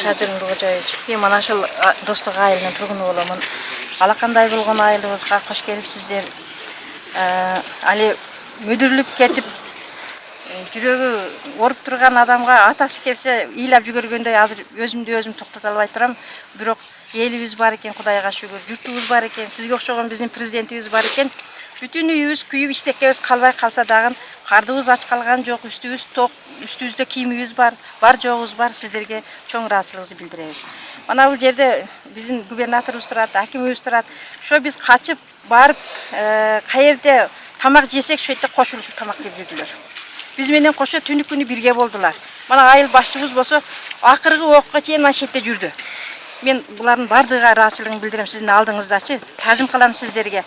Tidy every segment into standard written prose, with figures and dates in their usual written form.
Садыр Нургожаевич. Мен мына ушул достук айылынын тургуну боломун. Алакандай болгон айылыбызга кош келипсиздер. Али мүдүрлүп кетип жүрөгү оруп турган адамга атасы келсе ыйлап жүгөргөндөй азыр өзүмдү өзүм токтото албай турам. Бирок элибиз бар экен, Кудайга шүгүр. Журтубуз бар экен, сизге окшогон биздин президентибиз бар экен. Бүтүн үйүбүз күйүп иштекебиз калбай калса дагы кардыбыз ач калган жок, үстүбүз ток, үстүбүздө кийимибиз бар жогубуз бар. Сиздерге чоң ыраазычылыгыбызды билдиребиз. Мына бул жерде биздин губернаторубуз турат, акимибиз турат. Ошо биз качып барып, каерде тамак жесек ошо жерде кошулушуп тамак жеп жүрдүлөр. Биз менен кошо түнү күнү бирге болдулар. Мына айыл башчыбыз болсо акыркы окко чейин мына шетте жүрдү. Мен булардын бардыгына ыраазычылыгымды билдирем сиздин алдыңыздачы. Тазим кылам сиздерге.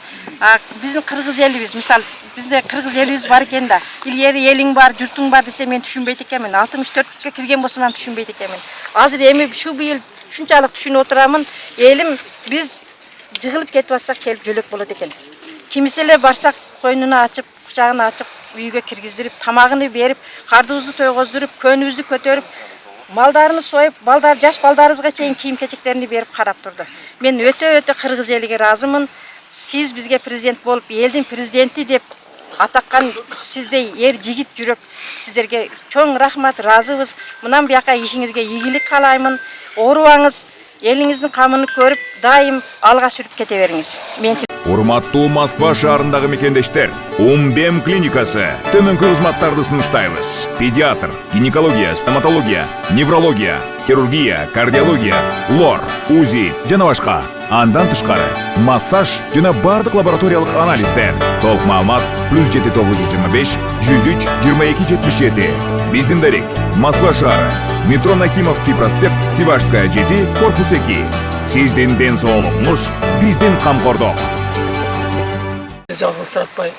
Биздин кыргыз элибиз, мисалы, бизде кыргыз элибиз бар экен да, илгери элиң бар, журтуң бар десе мен түшүнбөйт экенмин. 64-кө кирген болсом мен түшүнбөйт экенмин. Азыр эми шу быйыл шунчалык түшүнүп отурамын. Элим биз жыгылып кетип атсак келип жөлөк болот экен. Кимиселер барсак койнуна ачып, кучагын ачып, үйгө киргиздирип, тамагын берип, кардыбызды тойгоздуруп, көнүбүздү көтөрүп, малдарını soyup, жаш балдарыбызга чейин кийим-кечектерини берип карап турду. Мен өтө кыргыз элиге ыраазымын. Сиз бизге президент болуп, элдин президенти деп атаккан сиздей эр жигит жүрөк. Сиздерге чоң рахмат, ыраазыбыз. Мындан бияка ишиңизге ийгилик каалаймын. Оорубаңыз, элиңиздин камын көрүп, дайым алга сүрүп кете бериңиз. Урматтуу Москва шаарындагы мекендештер, Умбем клиникасы төмөнкү кызматтарды сунуштайбыз. Педиатр, гинекология, стоматология, неврология, хирургия, кардиология, лор, УЗИ жана башка. Андан тышкары массаж жана бардык лабораториялык анализдер. Толук маалымат +7 925 103 22 77. Биздин дарек Москва шаары, метро Нахимовский проспект, Сивашская 7, корпус 2. Сиздин ден соолугуңуз биздин камкордук. Жалгыз сатпай,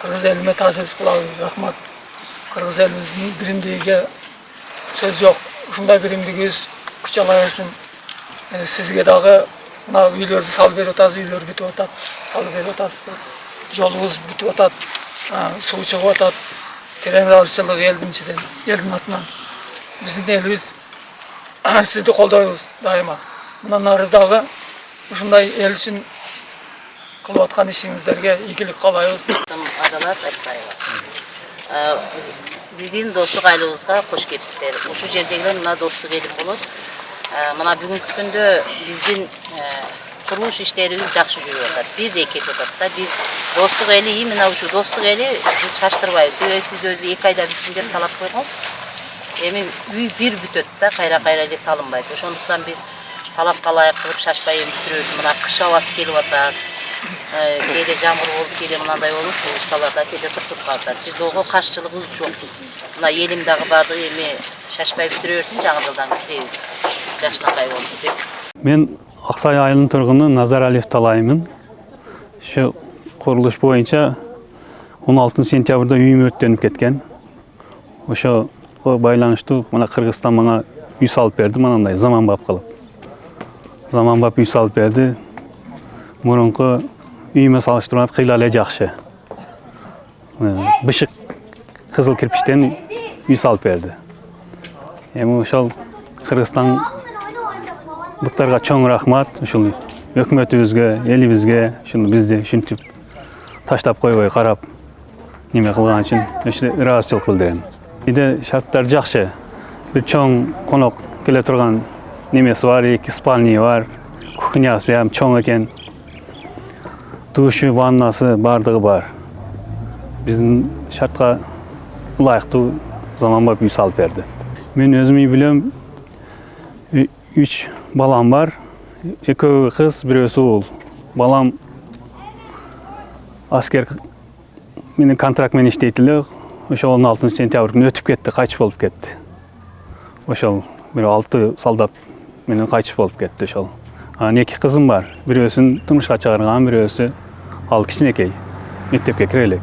кыргыз элиме таасир кылабыз. Рахмат. Кыргыз элибиздин биримдиgiге сөз жок. Ушундай биримдигибиз күч ала берсин. Сизге дагы мына үйлөрдү салып берип атасыз, үйлөр бүтүп атат. Салып берип атасыз. Жолубуз бүтүп атат. Суу чыгып атат. Терең ыраазычылык элдин атынан. Биздин элибиз сизди колдойбуз дайыма. Мындан ары дагы ушундай эл үчүн кылып аткан ишиңиздерге ийгилик каалайбыз. Адалат Айтбаева. Биздин достук айылыбызга кош келипсиздер. Ушул жердегилер мына достук элим болот. Мына бүгүнкү күндө биздин курулуш иштерибиз жакшы жүрүп атат. Бирдей кетип атат да. Биз достук эли, именно ушу достук эли биз шаштырбайбыз. Себеби сиз өзү 2 айда бүтүңдер талап койгоңуз. Эми үй бир бүтөт да, кайра эле салынбайт. Ошондуктан биз талапка ылайык кылып шашпай бүтүрөбүз. Мына кыш абасы келип атат. Кейде жамгыр болуп, кейде мынандай болуп, ustalarda кейде туктуп калат. Биз ого каршычылыгыбыз жок. Мына элим дагы бардыгы эми шашпай бүтүрө берсин, жаңы жылдан киребиз. Жашынакай болуп деп. Мен Аксай айылынын тургуну Назар Алиев талайымын. Шу курулуш боюнча 16 сентябрда үйүм өрттөнүп кеткен. Ошо байланыштуу мына Кыргызстан мага үй салып берди, мындай заманбап кылып. Заманбап үй салып берди. Мурунку үйүмө салыштырмап кыйла эле жакшы. Бышык кызыл кирпичтен үй салып берди. Эми ошол Кыргызстандыктарга чоң рахмат, ушул өкмөтүбүзгө, элибизге, ушуну бизди ушинтип таштап койбой карап неме кылган үчүн ыраазычылык билдирем. Биде шарттар жакшы. Бир чоң конок келе турган немеси бар, 2 спальня бар, кухнясы ham чоң экен. Душу, ваннасы бардыгы бар. Биздин шартка ылайыктуу заманбап үй салып берди. Мен өзүм үй билем. 3 балам бар. 2 кыз, 1 уул. Балам аскер менен контракт менен иштейт эле. Ошол 16 сентябрь күнү өтүп кетти, кайтыш болуп кетти. Ошол 6 солдат менен кайтыш болуп кетти ошол. 2 кызым бар. Бирөөсүн турмушка чыгарган, бирөөсү ал кичинекей. Мектепке кире элек.